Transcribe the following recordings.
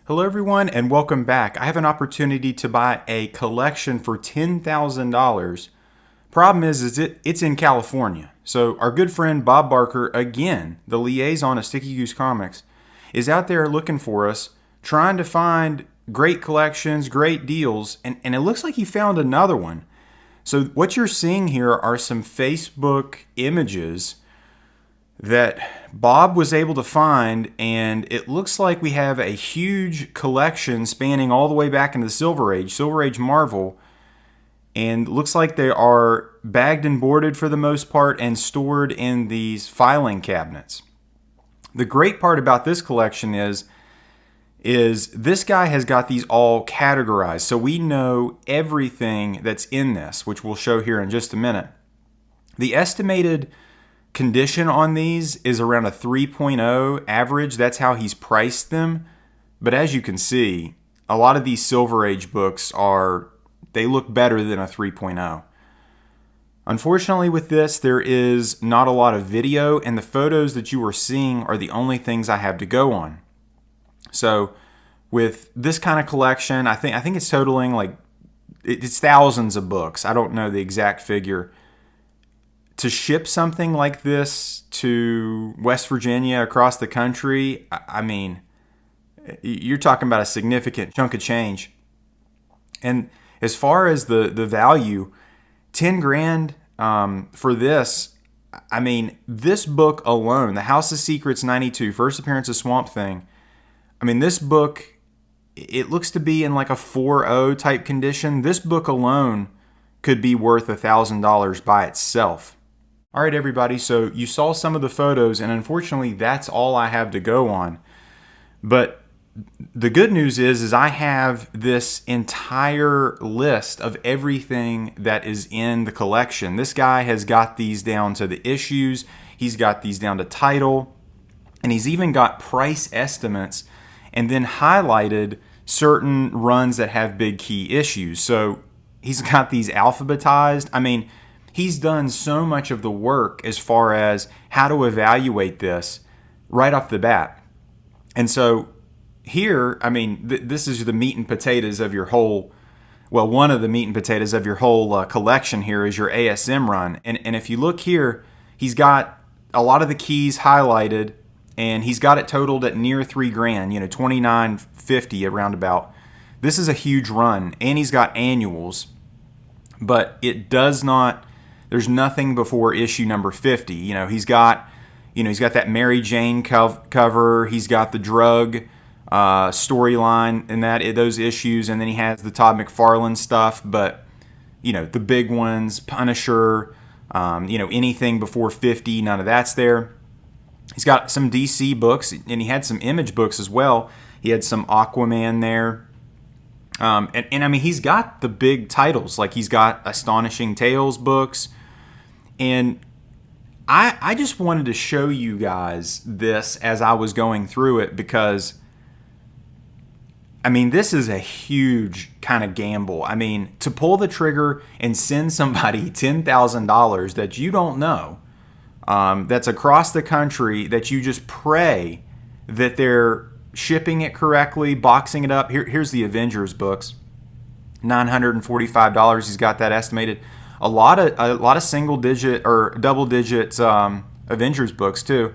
Hello everyone and welcome back. I have an opportunity to buy a collection for $10,000. Problem is it's in California. So our good friend Bob Barker, again, the liaison of Sticky Goose Comics, is out there looking for us, trying to find great collections, great deals, and it looks like he found another one. So what you're seeing here are some Facebook images that Bob was able to find, and it looks like we have a huge collection spanning all the way back into the Silver Age Marvel, and looks like they are bagged and boarded for the most part and stored in these filing cabinets. The great part about this collection is this guy has got these all categorized, so we know everything that's in this, which we'll show here in just a minute. The estimated condition on these is around a 3.0 average. That's how he's priced them. But as you can see, a lot of these Silver Age books they look better than a 3.0. Unfortunately with this, there is not a lot of video, and the photos that you are seeing are the only things I have to go on. So with this kind of collection, I think it's totaling it's thousands of books. I don't know the exact figure. To ship something like this to West Virginia across the country, I mean, you're talking about a significant chunk of change. And as far as the value, 10 grand for this, I mean, this book alone, The House of Secrets 92, first appearance of Swamp Thing, I mean, this book, it looks to be in like a 4.0 type condition. This book alone could be worth $1,000 by itself. All right, everybody, so you saw some of the photos, and unfortunately, that's all I have to go on. But the good news is I have this entire list of everything that is in the collection. This guy has got these down to the issues, he's got these down to title, and he's even got price estimates, and then highlighted certain runs that have big key issues. So he's got these alphabetized. I mean, he's done so much of the work as far as how to evaluate this right off the bat. And so here, I mean, this is the meat and potatoes of your whole, well, one of the meat and potatoes of your whole collection here is your ASM run. And if you look here, he's got a lot of the keys highlighted, and he's got it totaled at near 3 grand, $29.50 around about. This is a huge run, and he's got annuals, but it does not, there's nothing before issue number 50. He's got that Mary Jane cover. He's got the drug storyline in those issues, and then he has the Todd McFarlane stuff. But the big ones, Punisher, anything before 50, none of that's there. He's got some DC books, and he had some Image books as well. He had some Aquaman there. And I mean, he's got the big titles, like he's got Astonishing Tales books. And I just wanted to show you guys this as I was going through it, because, I mean, this is a huge kind of gamble. I mean, to pull the trigger and send somebody $10,000 that you don't know, that's across the country, that you just pray that they're shipping it correctly, boxing it up. Here's the Avengers books, $945. He's got that estimated. A lot of single digit or double digit Avengers books too,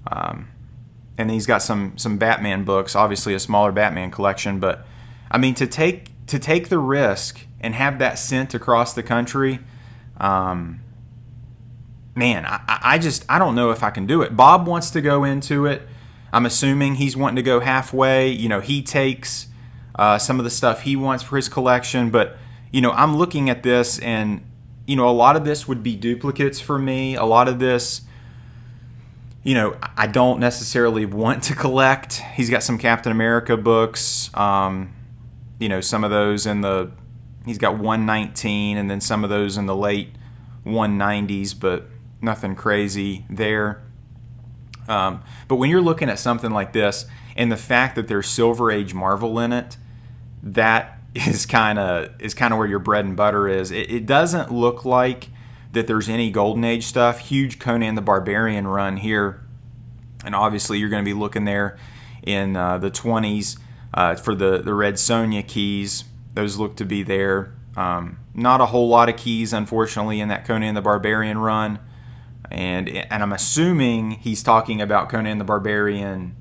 and he's got some Batman books. Obviously, a smaller Batman collection, but I mean, to take the risk and have that sent across the country, man, I don't know if I can do it. Bob wants to go into it. I'm assuming he's wanting to go halfway. He takes some of the stuff he wants for his collection, but I'm looking at this, and a lot of this would be duplicates for me. A lot of this, I don't necessarily want to collect. He's got some Captain America books, some of those he's got 119, and then some of those in the late 190s, but nothing crazy there. But when you're looking at something like this, and the fact that there's Silver Age Marvel in it, that is kind of where your bread and butter is. It doesn't look like that there's any Golden Age stuff. Huge Conan the Barbarian run here, and obviously you're going to be looking there in the 20s. for the Red Sonja keys. Those look to be there. Not a whole lot of keys, unfortunately, in that Conan the Barbarian run. And I'm assuming he's talking about Conan the Barbarian,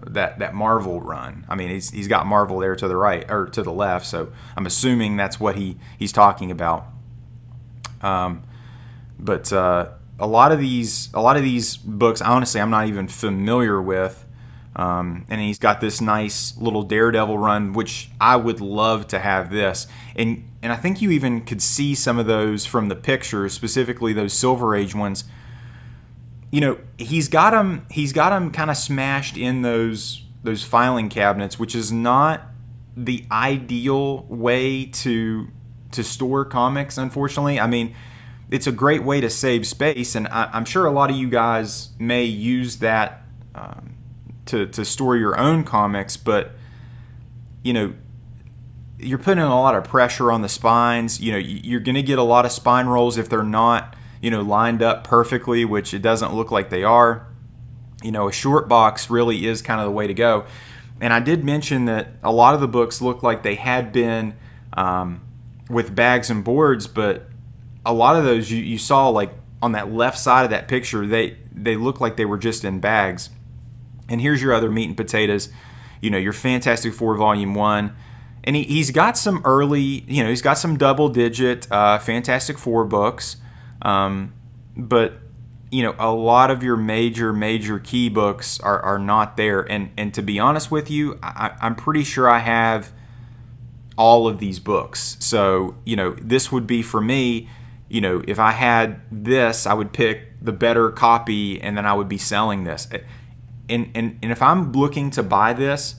that Marvel run. I mean, he's got Marvel there to the right or to the left, so I'm assuming that's what he's talking about. But a lot of these books, honestly, I'm not even familiar with. And he's got this nice little Daredevil run, which I would love to have this. And I think you even could see some of those from the pictures, specifically those Silver Age ones. You know, he's got them kind of smashed in those filing cabinets, which is not the ideal way to store comics, unfortunately. I mean, it's a great way to save space, and I'm sure a lot of you guys may use that to store your own comics, but you know, you're putting a lot of pressure on the spines. You know, you're going to get a lot of spine rolls if they're not, you know, lined up perfectly, which it doesn't look like they are. You know, a short box really is kind of the way to go. And I did mention that a lot of the books look like they had been with bags and boards, but a lot of those you saw, like on that left side of that picture, they look like they were just in bags. And here's your other meat and potatoes, you know, your Fantastic Four Volume 1. And he's got some early, you know, he's got some double-digit Fantastic Four books. But, you know, a lot of your major key books are not there. And to be honest with you, I'm pretty sure I have all of these books. So, you know, this would be for me, you know, if I had this, I would pick the better copy and then I would be selling this. And if I'm looking to buy this,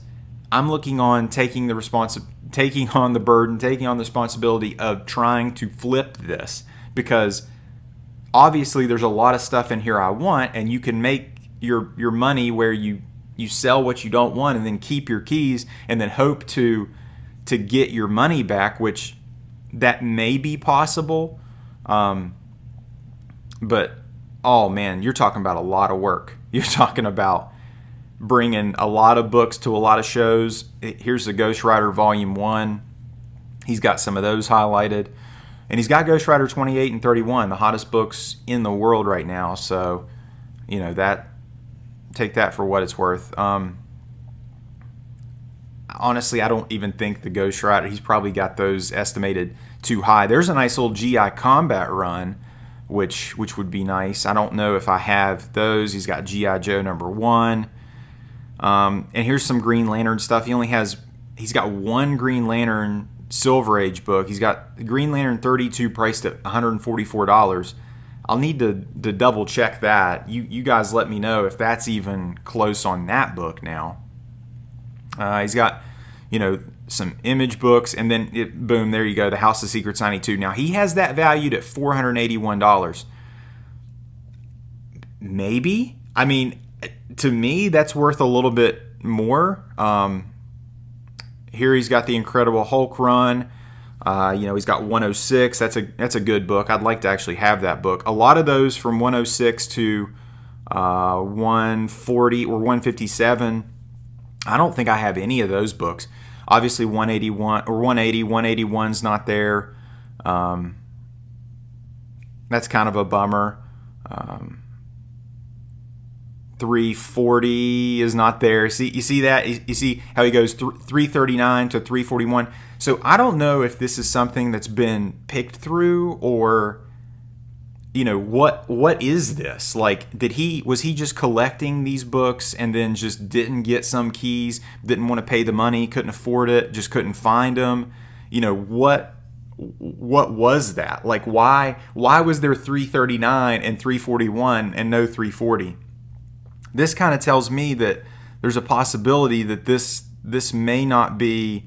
I'm looking on taking on the burden, taking on the responsibility of trying to flip this, because obviously there's a lot of stuff in here I want, and you can make your money where you sell what you don't want and then keep your keys and then hope to get your money back, which that may be possible. But oh man, you're talking about a lot of work. You're talking about bringing a lot of books to a lot of shows. Here's the Ghost Rider Volume 1. He's got some of those highlighted. And he's got Ghost Rider 28 and 31, the hottest books in the world right now. So, you know, take that for what it's worth. Honestly, I don't even think the Ghost Rider, he's probably got those estimated too high. There's a nice old GI Combat run, which would be nice. I don't know if I have those. He's got G.I. Joe #1. And here's some Green Lantern stuff. He's got one Green Lantern Silver Age book. He's got Green Lantern 32 priced at $144. I'll need to double check that. You guys let me know if that's even close on that book now. He's got, you know, some Image books, and then boom, there you go, the House of Secrets 92. Now he has that valued at $481. Maybe. I mean, to me, that's worth a little bit more. Here he's got the Incredible Hulk run. You know, he's got 106. That's a good book. I'd like to actually have that book. A lot of those from 106 to 140 or 157. I don't think I have any of those books. Obviously, 181 or 180. 181's not there. That's kind of a bummer. 340 is not there. You see that? You see how he goes 339 to 341. So I don't know if this is something that's been picked through, or, you know, what is this? Like, was he just collecting these books and then just didn't get some keys, didn't want to pay the money, couldn't afford it, just couldn't find them? You know, what was that? Like, why was there 339 and 341 and no 340? This kind of tells me that there's a possibility that this may not be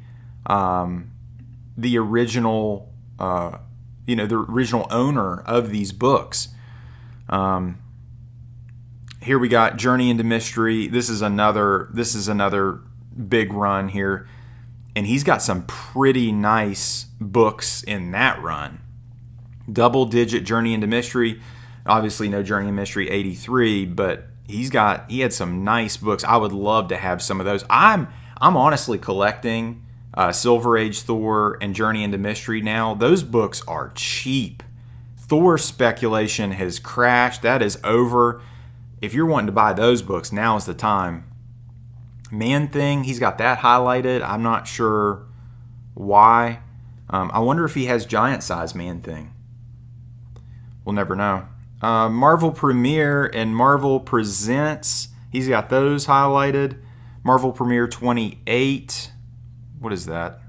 the original, the original owner of these books. Here we got Journey into Mystery. This is another big run here, and he's got some pretty nice books in that run. Double-digit Journey into Mystery. Obviously, no Journey into Mystery 83, but he had some nice books. I would love to have some of those. I'm I'm honestly collecting Silver Age Thor and Journey into Mystery now. Those books are cheap. Thor speculation has crashed. That is over. If you're wanting to buy those books, now is the time. Man Thing, he's got that highlighted. I'm not sure why. I wonder if he has giant size Man Thing. We'll never know. Marvel Premiere and Marvel Presents, he's got those highlighted. Marvel Premiere 28. What is that?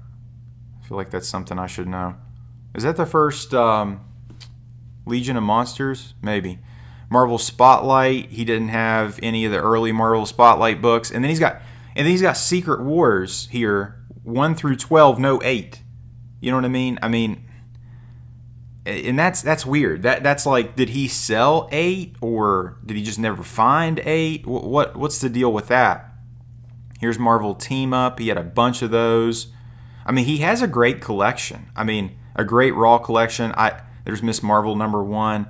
I feel like that's something I should know. Is that the first Legion of Monsters? Maybe. Marvel Spotlight. He didn't have any of the early Marvel Spotlight books, and then he's got Secret Wars here, 1 through 12, no 8. You know what I mean? And that's weird. That's like, did he sell 8 or did he just never find 8? What's the deal with that? Here's Marvel Team Up. He had a bunch of those. He has a great collection. A great raw collection. There's Miss Marvel #1.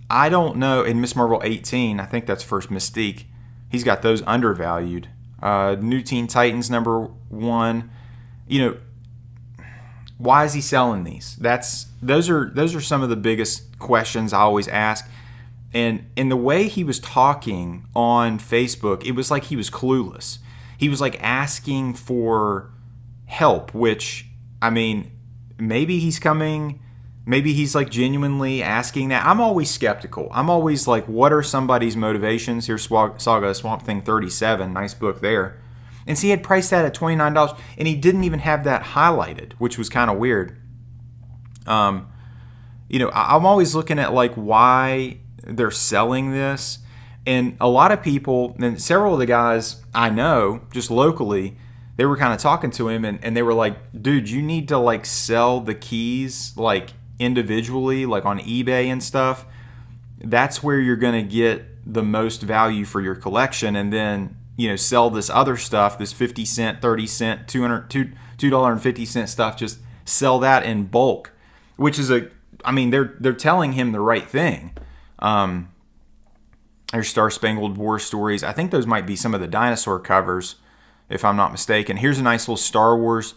I don't know. In Miss Marvel 18, I think that's first Mystique. He's got those undervalued. New Teen Titans #1. Why is he selling these? Those are some of the biggest questions I always ask. And in the way he was talking on Facebook, it was like he was clueless. He was like asking for help, which, maybe he's coming, maybe he's like genuinely asking that. I'm always skeptical. I'm always like, what are somebody's motivations? Here's Saga Swamp Thing 37, nice book there. And see, he had priced that at $29, and he didn't even have that highlighted, which was kind of weird. I'm always looking at like why they're selling this. And a lot of people, and several of the guys I know, just locally, they were kind of talking to him, and they were like, dude, you need to like sell the keys like individually, like on eBay and stuff. That's where you're going to get the most value for your collection. And then, sell this other stuff, this 50 cent, 30 cent, $2.50 stuff, just sell that in bulk, which is they're telling him the right thing. There's Star Spangled War stories. I think those might be some of the dinosaur covers, if I'm not mistaken. Here's a nice little Star Wars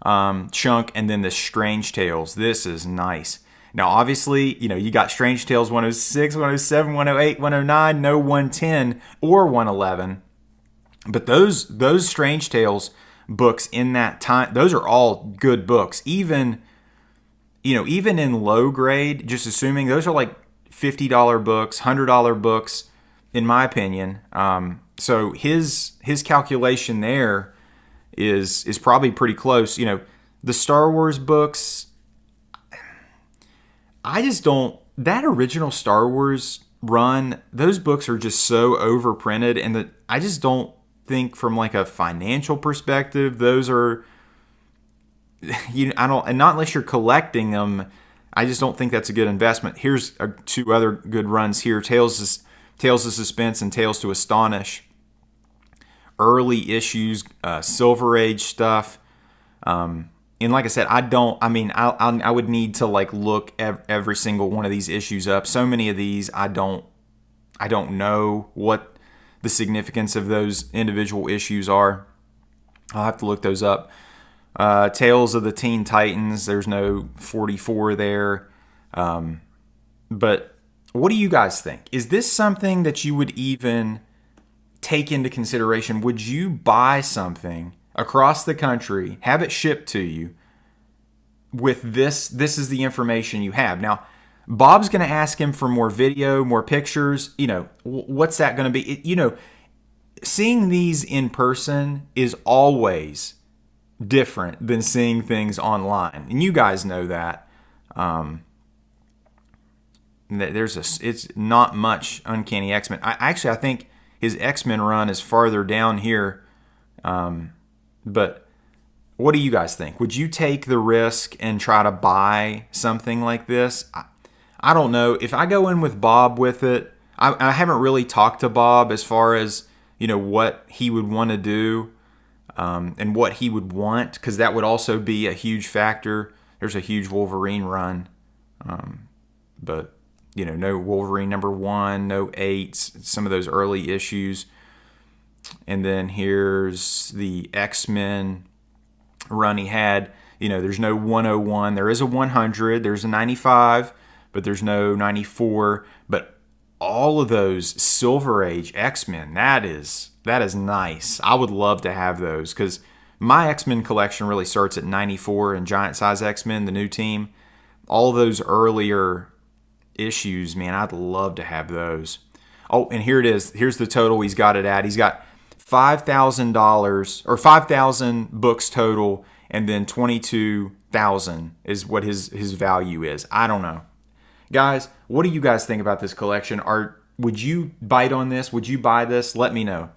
chunk, and then the Strange Tales. This is nice. Now, obviously, you got Strange Tales 106, 107, 108, 109, no 110 or 111. But those Strange Tales books in that time, those are all good books. Even in low grade, just assuming those are like $50 books, $100 books, in my opinion. So his calculation there is probably pretty close. The Star Wars books, I just don't. That original Star Wars run, those books are just so overprinted, and I just don't think from like a financial perspective, those are. I don't, and not unless you're collecting them. I just don't think that's a good investment. Here's 2 other good runs here: Tales of Suspense and Tales to Astonish. Early issues, Silver Age stuff. And like I said, I would need to like look every single one of these issues up. So many of these, I don't know what the significance of those individual issues are. I'll have to look those up. Tales of the Teen Titans, there's no 44 there. But what do you guys think? Is this something that you would even take into consideration? Would you buy something across the country, have it shipped to you with this is the information you have? Now, Bob's going to ask him for more video, more pictures. What's that going to be? Seeing these in person is always different than seeing things online, and you guys know that. It's not much Uncanny X-Men. I think his X-Men run is farther down here. But what do you guys think? Would you take the risk and try to buy something like this? I don't know. If I go in with Bob with it, I haven't really talked to Bob as far as, what he would want to do and what he would want, because that would also be a huge factor. There's a huge Wolverine run. But, no Wolverine #1, no 8s, some of those early issues. And then here's the X-Men run he had. There's no 101. There is a 100. There's a 95, but there's no 94. But all of those Silver Age X-Men, that is nice. I would love to have those because my X-Men collection really starts at 94 and Giant Size X-Men, the new team. All of those earlier issues, man, I'd love to have those. Oh, and here it is. Here's the total he's got it at. He's got $5,000 or 5,000 books total, and then 22,000 is what his value is. I don't know. Guys, what do you guys think about this collection? Would you bite on this? Would you buy this? Let me know.